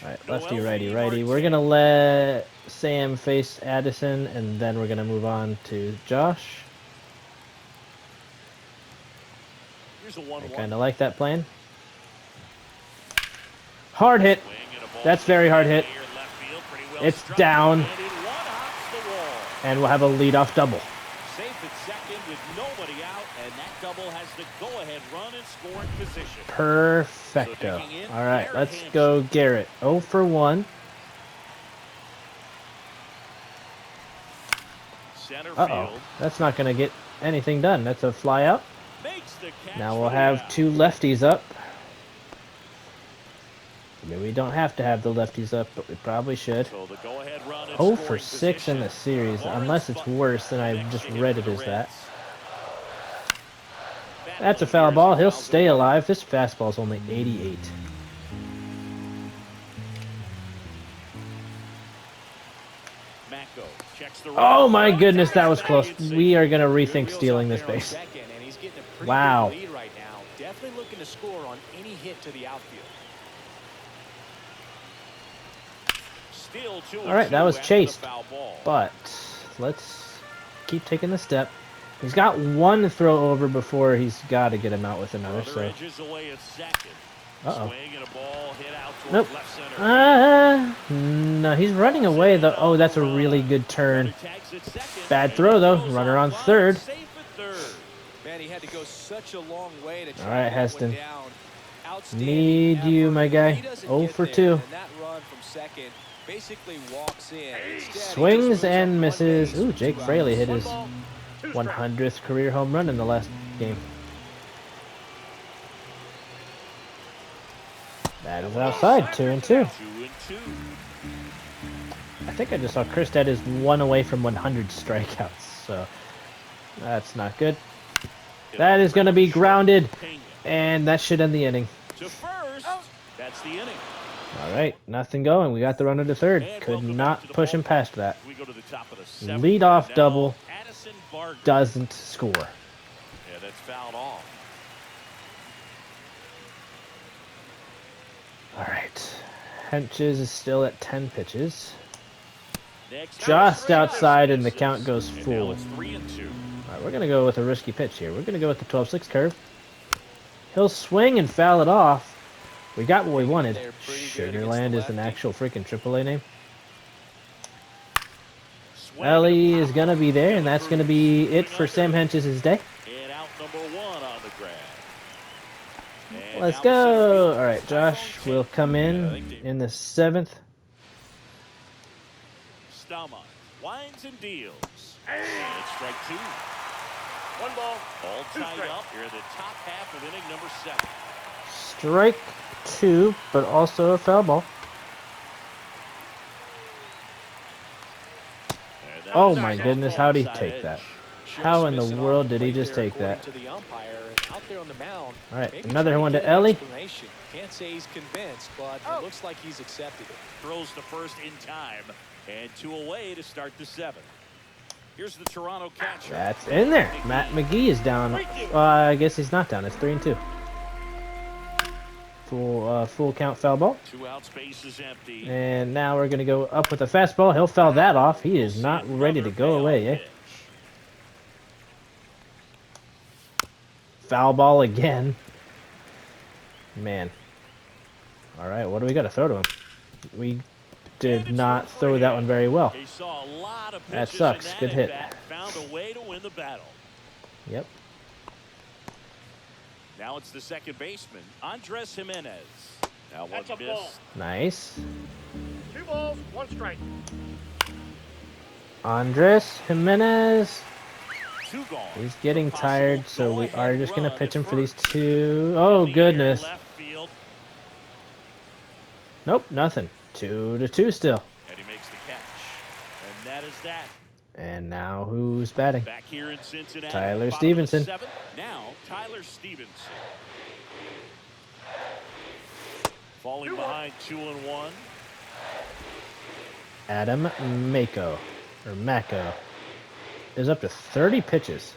[SPEAKER 1] alright, lefty, righty, righty. We're gonna let Sam face Addison, and then we're gonna move on to Josh. I kind of like that plan. Hard hit. That's very hard hit. It's down. And we'll have a leadoff double.
[SPEAKER 2] Safe at second with nobody out, and that double has the go-ahead run in scoring position.
[SPEAKER 1] Perfecto. All right, let's go Garrett. 0 for 1. Uh-oh. That's not going to get anything done. That's a fly out. Now we'll have 2 lefties up. I mean, we don't have to have the lefties up, but we probably should. 0 for 6 in the series, unless it's worse, then I just read it as that. That's a foul ball. He'll stay alive. This fastball's only 88. Oh my goodness, that was close. We are going to rethink stealing this base. Wow.
[SPEAKER 3] Definitely looking to score on any hit to the outfield.
[SPEAKER 1] All right, that was chased, but let's keep taking the step. He's got 1 throw over before he's got to get him out with another. So, uh-oh. Nope. No, he's running away though. Oh, that's a really good turn. Bad throw though. Runner on third.
[SPEAKER 3] Man, he had to go such a long way to
[SPEAKER 1] all right, Heston. Need you, my guy. 0 for 2.
[SPEAKER 3] Basically walks in.
[SPEAKER 1] Swings and misses. Ooh, Jake Fraley hit his 100th career home run in the last game. That is outside. 2 and 2. I think I just saw Kerstad is 1 away from 100 strikeouts, so that's not good. That is going to be grounded, and that should end the inning.
[SPEAKER 2] That's the inning.
[SPEAKER 1] All right, nothing going. We got the runner to third. Could not push him past that. Lead off double. Doesn't score.
[SPEAKER 2] Yeah, that's fouled off.
[SPEAKER 1] All right. Henches is still at 10 pitches. Just outside, and the count goes full. All right, we're going to go with a risky pitch here. We're going to go with the 12-6 curve. He'll swing and foul it off. We got what we wanted. Sugarland is an actual freaking AAA name. Ellie is going to be there, and that's going to be it for Sam Henches' day.
[SPEAKER 2] And out number 1 on the ground.
[SPEAKER 1] Let's go. All right, Josh will come in the 7th.
[SPEAKER 2] Stama winds and deals. And it's strike 2.
[SPEAKER 4] 1 ball.
[SPEAKER 2] All tied up here in the top half of inning number 7.
[SPEAKER 1] Strike 2, but also a foul ball. Oh my goodness, how did he take that? How in the world did he just take that? All right, another one to Ellie.
[SPEAKER 3] Can't say he's convinced, but it looks like he's accepted it.
[SPEAKER 2] Throws to first in time, and 2 away to start the 7th. Here's the Toronto catcher.
[SPEAKER 1] That's in there. Matt McGee is down. I guess he's not down. It's 3 and 2. Full count foul ball.
[SPEAKER 2] 2 outs, base is empty.
[SPEAKER 1] And now we're going to go up with a fastball. He'll foul that off. He is
[SPEAKER 2] We'll
[SPEAKER 1] not
[SPEAKER 2] see
[SPEAKER 1] ready to
[SPEAKER 2] another
[SPEAKER 1] go away,
[SPEAKER 2] payoff
[SPEAKER 1] eh?
[SPEAKER 2] pitch.
[SPEAKER 1] Foul ball again. Man. All right, what do we got to throw to him? We did not throw that one very well.
[SPEAKER 2] He saw a lot of
[SPEAKER 1] That
[SPEAKER 2] pitches
[SPEAKER 1] sucks.
[SPEAKER 2] in that
[SPEAKER 1] Good hit.
[SPEAKER 2] at-bat, found a way to win the battle.
[SPEAKER 1] Yep.
[SPEAKER 2] Now it's the second baseman, Andres Jimenez. Now one
[SPEAKER 4] That's a
[SPEAKER 2] miss.
[SPEAKER 4] ball.
[SPEAKER 1] Nice.
[SPEAKER 4] 2 balls, 1 strike.
[SPEAKER 1] Andres Jimenez.
[SPEAKER 2] 2 gone.
[SPEAKER 1] He's getting
[SPEAKER 2] Possible
[SPEAKER 1] tired, so we
[SPEAKER 2] go-ahead
[SPEAKER 1] are just going to
[SPEAKER 2] run
[SPEAKER 1] pitch him
[SPEAKER 2] at
[SPEAKER 1] for these
[SPEAKER 2] first.
[SPEAKER 1] 2. Oh,
[SPEAKER 2] In the air,
[SPEAKER 1] goodness.
[SPEAKER 2] left field,
[SPEAKER 1] Nope, nothing. 2-2 still.
[SPEAKER 2] and he makes the catch. And that is that.
[SPEAKER 1] And now who's batting?
[SPEAKER 2] Back here in Cincinnati.
[SPEAKER 1] Tyler
[SPEAKER 2] bottom of the
[SPEAKER 1] Stevenson.
[SPEAKER 2] 7th. Now Tyler Stevenson. Falling behind 2-1.
[SPEAKER 1] Adam Mako is up to 30 pitches.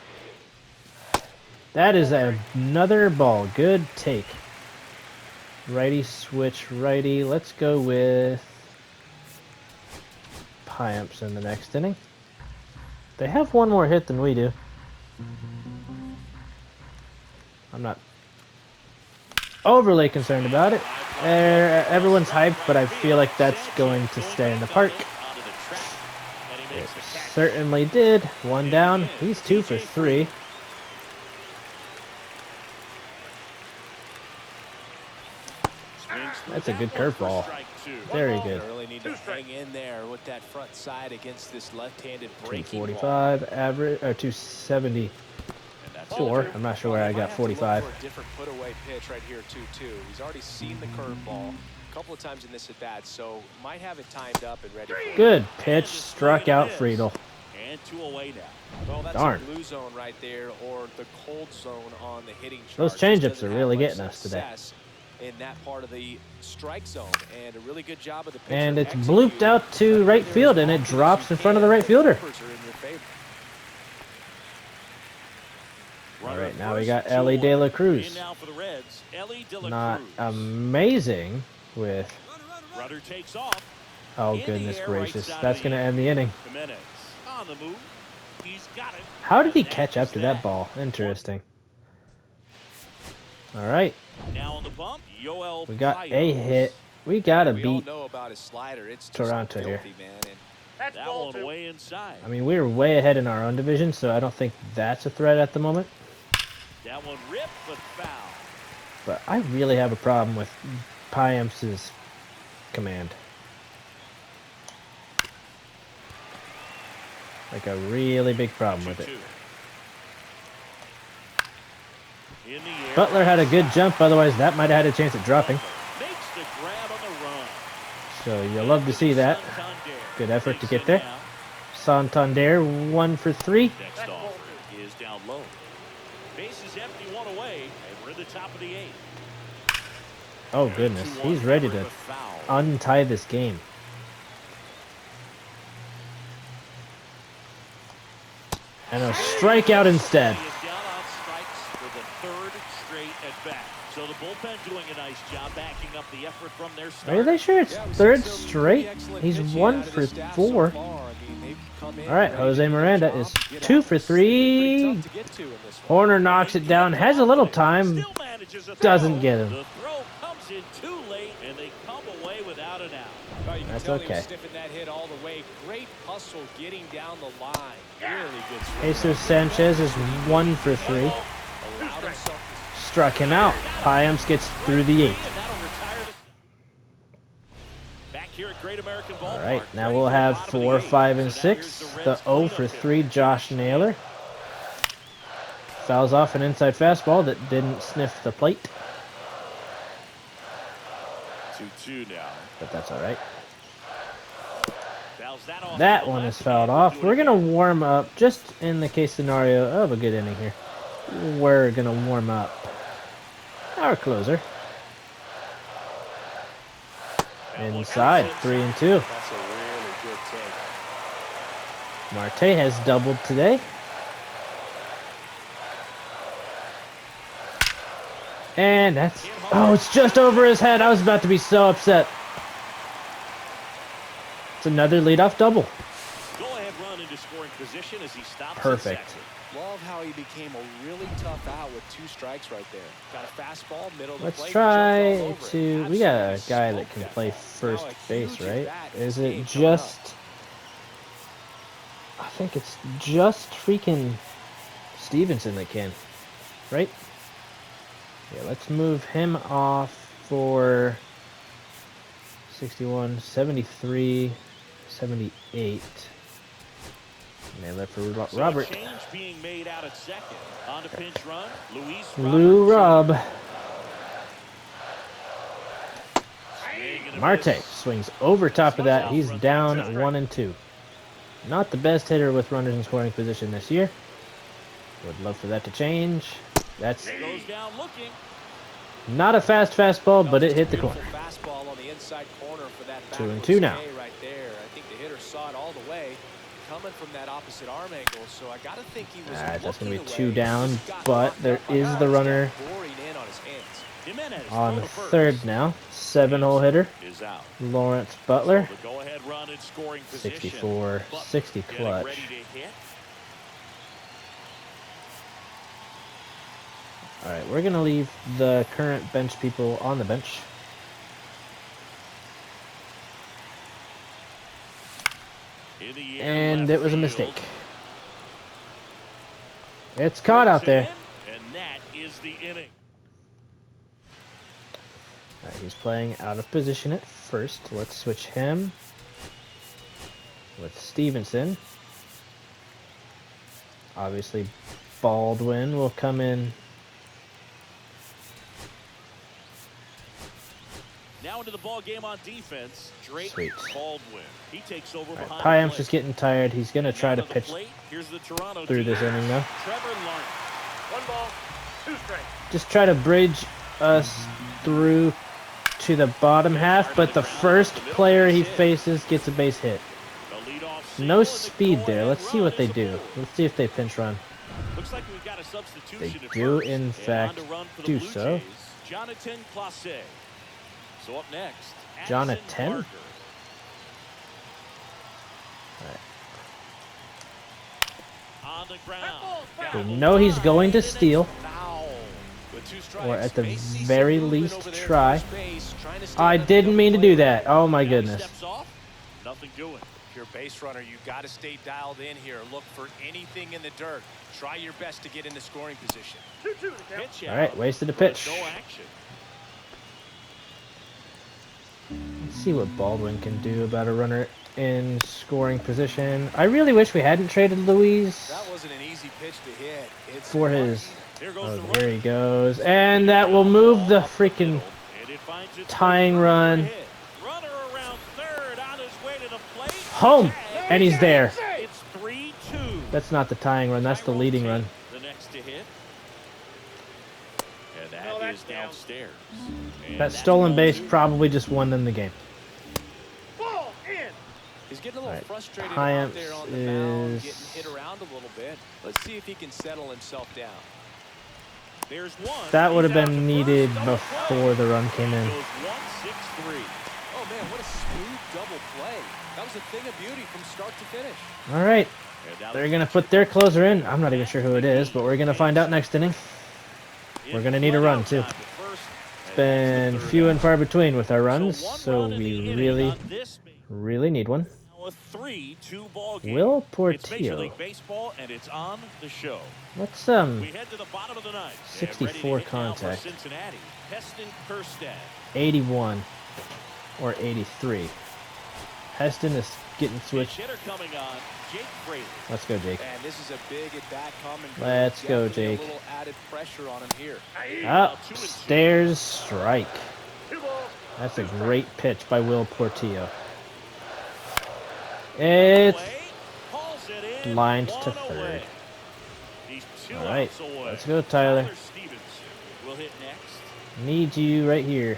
[SPEAKER 1] That is another ball. Good take. Righty switch righty. Let's go with Piamps in the next inning. They have one more hit than we do. I'm not overly concerned about it. Everyone's hyped, but I feel like that's going to stay in the park. It certainly did. 1 down. He's 2 for 3. That's a good curveball. Very good.
[SPEAKER 3] Really need to hang in there with that front side against this left-handed breaking ball.
[SPEAKER 1] 245 average, or 274. I'm not sure where I got 45.
[SPEAKER 3] A different put-away pitch right here, 2-2. He's already seen the curveball a couple of times in this at-bat, so might have it timed up and ready.
[SPEAKER 1] Good pitch, struck out Friedel.
[SPEAKER 2] And 2 away now.
[SPEAKER 3] Well, that's
[SPEAKER 1] Darn.
[SPEAKER 3] a blue zone right there, or the cold zone on the hitting chart.
[SPEAKER 1] Those
[SPEAKER 3] Just
[SPEAKER 1] changeups
[SPEAKER 3] doesn't
[SPEAKER 1] are
[SPEAKER 3] have
[SPEAKER 1] really
[SPEAKER 3] much
[SPEAKER 1] getting us today.
[SPEAKER 3] success in that part of the strike zone, and a really good job of the pitcher
[SPEAKER 1] And it's
[SPEAKER 3] executing.
[SPEAKER 1] blooped out to right field, and it drops in front of the right fielder. All right, now we got Ellie De La Cruz. Not amazing with.
[SPEAKER 2] Rudder takes off.
[SPEAKER 1] Oh,
[SPEAKER 2] In the
[SPEAKER 1] goodness
[SPEAKER 2] air,
[SPEAKER 1] gracious.
[SPEAKER 2] right side
[SPEAKER 1] That's
[SPEAKER 2] of
[SPEAKER 1] going to
[SPEAKER 2] the
[SPEAKER 1] end the inning.
[SPEAKER 2] Jimenez on the move. He's got it.
[SPEAKER 1] How did he
[SPEAKER 2] And
[SPEAKER 1] catch
[SPEAKER 2] that
[SPEAKER 1] up
[SPEAKER 2] is
[SPEAKER 1] to that ball? Interesting. All right,
[SPEAKER 2] Now on the bump, Yoel
[SPEAKER 1] we got
[SPEAKER 2] Payos.
[SPEAKER 1] a hit. We got to
[SPEAKER 3] We all
[SPEAKER 1] beat.
[SPEAKER 3] know about his slider. It's just
[SPEAKER 1] Toronto here.
[SPEAKER 3] filthy, man. And
[SPEAKER 4] That's
[SPEAKER 2] That
[SPEAKER 4] ball
[SPEAKER 2] one
[SPEAKER 4] 2.
[SPEAKER 2] way inside.
[SPEAKER 1] I mean, we're way ahead in our own division, so I don't think that's a threat at the moment.
[SPEAKER 2] That one ripped, but foul.
[SPEAKER 1] But I really have a problem with Piamps' command. Like a really big problem with it.
[SPEAKER 2] 2-2. In the air.
[SPEAKER 1] Butler had a good jump, otherwise that might have had a chance at dropping.
[SPEAKER 2] Makes the grab on the run.
[SPEAKER 1] So you'll love to see that.
[SPEAKER 2] Santander
[SPEAKER 1] Good effort to
[SPEAKER 2] takes
[SPEAKER 1] get
[SPEAKER 2] it
[SPEAKER 1] there.
[SPEAKER 2] now.
[SPEAKER 1] Santander 1 for 3.
[SPEAKER 2] Next
[SPEAKER 4] That's ball
[SPEAKER 2] offer is down low. Base is empty, 1 away, and we're in the top of the 8th.
[SPEAKER 1] Oh goodness,
[SPEAKER 2] 2-1
[SPEAKER 1] he's ready
[SPEAKER 2] cover
[SPEAKER 1] to
[SPEAKER 2] with foul.
[SPEAKER 1] untie this game. And a strikeout instead.
[SPEAKER 2] He is down on strikes for the 3rd straight at bat. So the bullpen doing a nice job backing up the effort from their start.
[SPEAKER 1] Are they sure it's
[SPEAKER 3] yeah, we've
[SPEAKER 1] third
[SPEAKER 3] seen some
[SPEAKER 1] straight?
[SPEAKER 3] pretty excellent
[SPEAKER 1] He's
[SPEAKER 3] pitching
[SPEAKER 1] 1
[SPEAKER 3] out of
[SPEAKER 1] for
[SPEAKER 3] this staff
[SPEAKER 1] 4.
[SPEAKER 3] so far. I mean, they've come in
[SPEAKER 1] All right,
[SPEAKER 3] ready
[SPEAKER 1] Jose
[SPEAKER 3] to do their
[SPEAKER 1] Miranda
[SPEAKER 3] job,
[SPEAKER 1] is
[SPEAKER 3] get
[SPEAKER 1] 2
[SPEAKER 3] out.
[SPEAKER 1] for
[SPEAKER 3] It's pretty
[SPEAKER 1] 3.
[SPEAKER 3] tough to get to in this one.
[SPEAKER 1] Horner knocks it down, has a little time,
[SPEAKER 2] Still manages a
[SPEAKER 1] doesn't
[SPEAKER 2] throw.
[SPEAKER 1] get him.
[SPEAKER 2] The throw comes in too late, and they come away without an out.
[SPEAKER 3] Oh, you can
[SPEAKER 1] That's
[SPEAKER 3] tell he
[SPEAKER 1] okay.
[SPEAKER 3] was sniffing that hit all the way. Great hustle getting down the line. Really good swing.
[SPEAKER 1] Jesus Sanchez is 1 for 3.
[SPEAKER 3] Allowed himself to
[SPEAKER 1] Struck him out. Piamps gets through the 8th.
[SPEAKER 2] And that'll retire the- Back here at Great American Ballpark.
[SPEAKER 1] All right, now we'll have 4, 5, and 6. The 0 for 3 Josh Naylor. Fouls off an inside fastball that didn't sniff the plate,
[SPEAKER 2] 2-2 now.
[SPEAKER 1] but that's all right.
[SPEAKER 2] Fouls that off
[SPEAKER 1] That
[SPEAKER 2] to the
[SPEAKER 1] one
[SPEAKER 2] left,
[SPEAKER 1] is fouled
[SPEAKER 2] and
[SPEAKER 1] off.
[SPEAKER 2] we'll do
[SPEAKER 1] We're
[SPEAKER 2] it
[SPEAKER 1] going to
[SPEAKER 2] again.
[SPEAKER 1] warm up, just in the case scenario of a good inning here. We're going to warm up our closer. Inside, 3 and 2.
[SPEAKER 3] That's a really good take.
[SPEAKER 1] Marte has doubled today. And that's... Oh, it's just over his head. I was about to be so upset. It's another leadoff double.
[SPEAKER 2] Go ahead run into scoring position as he stops at
[SPEAKER 1] Perfect.
[SPEAKER 2] second.
[SPEAKER 3] Love how he became a really tough out with 2 strikes right there. Got a fastball, middle of the
[SPEAKER 1] Let's
[SPEAKER 3] plate,
[SPEAKER 1] try
[SPEAKER 3] jumped all over it.
[SPEAKER 1] to... We got a
[SPEAKER 3] Absolutely
[SPEAKER 1] guy that
[SPEAKER 3] smoked
[SPEAKER 1] can
[SPEAKER 3] that
[SPEAKER 1] play
[SPEAKER 3] ball.
[SPEAKER 1] first
[SPEAKER 3] Now a
[SPEAKER 1] base,
[SPEAKER 3] huge
[SPEAKER 1] right?
[SPEAKER 3] at-bat
[SPEAKER 1] Is
[SPEAKER 3] this
[SPEAKER 1] it
[SPEAKER 3] game coming up.
[SPEAKER 1] just... I think it's just freaking Stevenson that can, right? Yeah, let's move him off for 61, 73, 78. Man, left for Robert.
[SPEAKER 2] So a change being made out at second. On the pinch run, Luis
[SPEAKER 1] Lou
[SPEAKER 2] Robert
[SPEAKER 1] Rob.
[SPEAKER 2] swing and a
[SPEAKER 1] Marte
[SPEAKER 2] miss.
[SPEAKER 1] swings over top of that. He's down 1 and 2. Not the best hitter with runners in scoring position this year. Would love for that to change. That's
[SPEAKER 2] Goes down looking.
[SPEAKER 1] not a fast fastball, but it hit the corner.
[SPEAKER 3] Beautiful fastball on the inside corner for that
[SPEAKER 1] 2 and
[SPEAKER 3] backward
[SPEAKER 1] 2 now.
[SPEAKER 3] stay right there. I think the hitter saw it all the way, coming from that opposite arm angle. So I got to think he was.
[SPEAKER 1] Alright, that's going to be
[SPEAKER 3] looking
[SPEAKER 1] 2
[SPEAKER 3] away.
[SPEAKER 1] down,
[SPEAKER 3] Just got
[SPEAKER 1] but
[SPEAKER 3] knocked
[SPEAKER 1] there
[SPEAKER 3] out by
[SPEAKER 1] is
[SPEAKER 3] that.
[SPEAKER 1] the
[SPEAKER 3] He's
[SPEAKER 1] runner
[SPEAKER 3] got boring in on his hands.
[SPEAKER 2] Jimenez
[SPEAKER 1] on
[SPEAKER 2] throw to first
[SPEAKER 1] third now. 7-hole hitter.
[SPEAKER 2] is out.
[SPEAKER 1] Lawrence Butler.
[SPEAKER 2] The go-ahead run in scoring position.
[SPEAKER 1] 64,
[SPEAKER 2] Butler
[SPEAKER 1] 60
[SPEAKER 2] getting
[SPEAKER 1] clutch.
[SPEAKER 2] ready to hit.
[SPEAKER 1] Alright, we're going to leave the current bench people on the bench.
[SPEAKER 2] In the air,
[SPEAKER 1] And
[SPEAKER 2] left
[SPEAKER 1] it was a
[SPEAKER 2] field.
[SPEAKER 1] mistake. It's caught out there.
[SPEAKER 2] And that is the inning.
[SPEAKER 1] Alright, he's playing out of position at first. Let's switch him with Stevenson. Obviously, Baldwin will come in.
[SPEAKER 2] Now into the ball game on defense. Drake
[SPEAKER 1] Sweet.
[SPEAKER 2] Baldwin. He takes over
[SPEAKER 1] Alright,
[SPEAKER 2] behind
[SPEAKER 1] Payam's
[SPEAKER 2] the
[SPEAKER 1] just
[SPEAKER 2] plate.
[SPEAKER 1] getting tired. He's going to try to
[SPEAKER 2] Down the
[SPEAKER 1] pitch
[SPEAKER 2] plate. Here's the Toronto
[SPEAKER 1] through this
[SPEAKER 2] team.
[SPEAKER 1] inning, though.
[SPEAKER 2] Trevor Larney.
[SPEAKER 4] 1 ball, 2 strikes.
[SPEAKER 1] Just try to bridge us through to the bottom half, but the first player he faces gets a base hit.
[SPEAKER 2] The leadoff
[SPEAKER 1] No
[SPEAKER 2] single, and the
[SPEAKER 1] speed there.
[SPEAKER 2] go-ahead
[SPEAKER 1] Let's see
[SPEAKER 2] run
[SPEAKER 1] what they
[SPEAKER 2] is
[SPEAKER 1] do.
[SPEAKER 2] aboard.
[SPEAKER 1] Let's see if they pinch run.
[SPEAKER 2] Looks like we've got a substitution
[SPEAKER 1] They
[SPEAKER 2] at
[SPEAKER 1] do,
[SPEAKER 2] first.
[SPEAKER 1] in
[SPEAKER 2] And
[SPEAKER 1] fact,
[SPEAKER 2] on to run for the
[SPEAKER 1] do
[SPEAKER 2] Blue
[SPEAKER 1] so.
[SPEAKER 2] Jays, Jonathan Clase. So up next,
[SPEAKER 1] Jonathan?
[SPEAKER 2] Addison Barker. On the ground.
[SPEAKER 1] We know he's going to steal.
[SPEAKER 3] Foul. With 2 strikes,
[SPEAKER 1] Or at the
[SPEAKER 3] Macy
[SPEAKER 1] very
[SPEAKER 3] moving
[SPEAKER 1] least,
[SPEAKER 3] over there
[SPEAKER 1] try.
[SPEAKER 3] first base, trying to stay
[SPEAKER 1] I
[SPEAKER 3] on the
[SPEAKER 1] didn't
[SPEAKER 3] double
[SPEAKER 1] mean to
[SPEAKER 3] play.
[SPEAKER 1] do that. Oh my
[SPEAKER 2] Now he
[SPEAKER 1] goodness.
[SPEAKER 2] steps off. Nothing doing.
[SPEAKER 3] If you're a base runner, you got to stay dialed in here. Look for anything in the dirt. Try your best to get into scoring position.
[SPEAKER 4] 2-2 to count.
[SPEAKER 2] Pitch
[SPEAKER 1] All right,
[SPEAKER 2] out,
[SPEAKER 1] wasted a
[SPEAKER 2] but
[SPEAKER 1] pitch.
[SPEAKER 2] No action.
[SPEAKER 1] Let's see what Baldwin can do about a runner in scoring position. I really wish we hadn't traded Luis
[SPEAKER 3] That wasn't an easy pitch to hit. It's
[SPEAKER 1] for his...
[SPEAKER 2] Here goes
[SPEAKER 1] Oh,
[SPEAKER 2] the
[SPEAKER 1] here
[SPEAKER 2] run.
[SPEAKER 1] he goes. And that will move the freaking
[SPEAKER 2] And it finds its
[SPEAKER 1] tying
[SPEAKER 2] way for a
[SPEAKER 1] run
[SPEAKER 2] hit. Runner around third on his way to the plate.
[SPEAKER 1] home. And he's there.
[SPEAKER 2] It's 3-2.
[SPEAKER 1] That's not the tying run. That's the
[SPEAKER 2] Tyrone
[SPEAKER 1] leading
[SPEAKER 2] Tate,
[SPEAKER 1] run.
[SPEAKER 2] The next to hit. And that
[SPEAKER 4] No, that's
[SPEAKER 2] is
[SPEAKER 4] down.
[SPEAKER 2] downstairs. And
[SPEAKER 1] That
[SPEAKER 2] that's
[SPEAKER 1] stolen
[SPEAKER 2] ball
[SPEAKER 1] base
[SPEAKER 2] 2.
[SPEAKER 1] probably just won them the game.
[SPEAKER 4] Ball in.
[SPEAKER 3] He's getting a little
[SPEAKER 1] Alright,
[SPEAKER 3] frustrated
[SPEAKER 1] Payamps
[SPEAKER 3] out there on the mound,
[SPEAKER 1] is-
[SPEAKER 3] getting hit around a little bit. Let's see if he can settle himself down.
[SPEAKER 2] There's one.
[SPEAKER 1] That would have
[SPEAKER 2] He's out to
[SPEAKER 1] been needed
[SPEAKER 2] first. Double
[SPEAKER 1] before the run came in.
[SPEAKER 2] Goes 1-6-3.
[SPEAKER 3] Oh man, what a smooth double play. That was a thing of beauty from start to finish.
[SPEAKER 1] All right.
[SPEAKER 2] And now
[SPEAKER 1] They're going to put their closer in. I'm not even sure who it is, but we're going to find out next inning. We're going to need a run, too. It's been few and far between with our runs, so we really need one.
[SPEAKER 2] A 3-2 ball game.
[SPEAKER 1] Will
[SPEAKER 2] It's Major
[SPEAKER 1] Portillo.
[SPEAKER 2] League Baseball, and it's on the show.
[SPEAKER 1] Let's,
[SPEAKER 2] We head to the bottom of the ninth. And ready to
[SPEAKER 1] 64
[SPEAKER 2] hit now for
[SPEAKER 1] contact.
[SPEAKER 2] Cincinnati. Heston Kjerstad.
[SPEAKER 1] 81 or 83. Heston is getting
[SPEAKER 2] Switch
[SPEAKER 1] switched.
[SPEAKER 2] hitter coming on. Jake Fraley.
[SPEAKER 1] Let's go, Jake.
[SPEAKER 3] And this is a big at bat coming.
[SPEAKER 1] Let's go,
[SPEAKER 3] Definitely
[SPEAKER 1] Jake.
[SPEAKER 3] A little added pressure on him here.
[SPEAKER 1] Upstairs strike.
[SPEAKER 4] 2 balls.
[SPEAKER 1] That's a great pitch by Will Portillo. It's
[SPEAKER 2] Hauls it in.
[SPEAKER 1] lined
[SPEAKER 2] One
[SPEAKER 1] to
[SPEAKER 2] away.
[SPEAKER 1] third.
[SPEAKER 2] He's 2
[SPEAKER 1] All right,
[SPEAKER 2] outs away.
[SPEAKER 1] let's go, Tyler.
[SPEAKER 2] Stevenson will hit next.
[SPEAKER 1] Need you right here.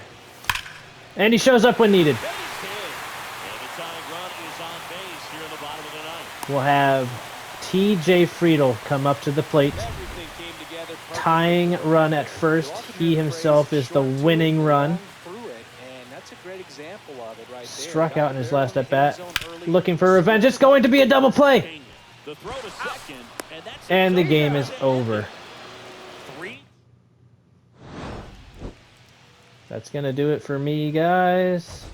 [SPEAKER 1] And he shows up when needed.
[SPEAKER 2] Base hit. And the tying run is on base here in the bottom of the ninth.
[SPEAKER 1] We'll have T.J. Friedel come up to the plate.
[SPEAKER 3] Everything came together perfectly.
[SPEAKER 1] tying run at first. He himself is the winning run. Struck out in his last at bat. Looking for revenge. It's going to be a double play.
[SPEAKER 2] The throw to second,
[SPEAKER 1] And the game is over. That's going to do it for me, guys.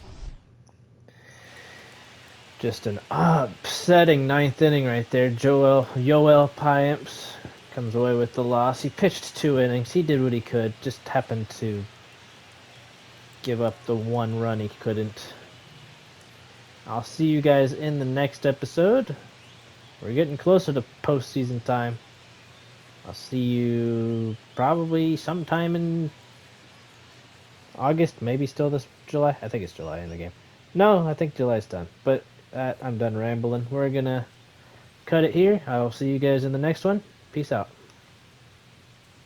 [SPEAKER 1] Just an upsetting ninth inning right there. Yoel Piamps comes away with the loss. He pitched 2 innings. He did what he could. Just happened to give up the 1 run he couldn't. I'll see you guys in the next episode. We're getting closer to postseason time. I'll see you probably sometime in August, maybe still this July. I think it's July in the game. No, I think July's done. But I'm done rambling. We're going to cut it here. I will see you guys in the next one. Peace out.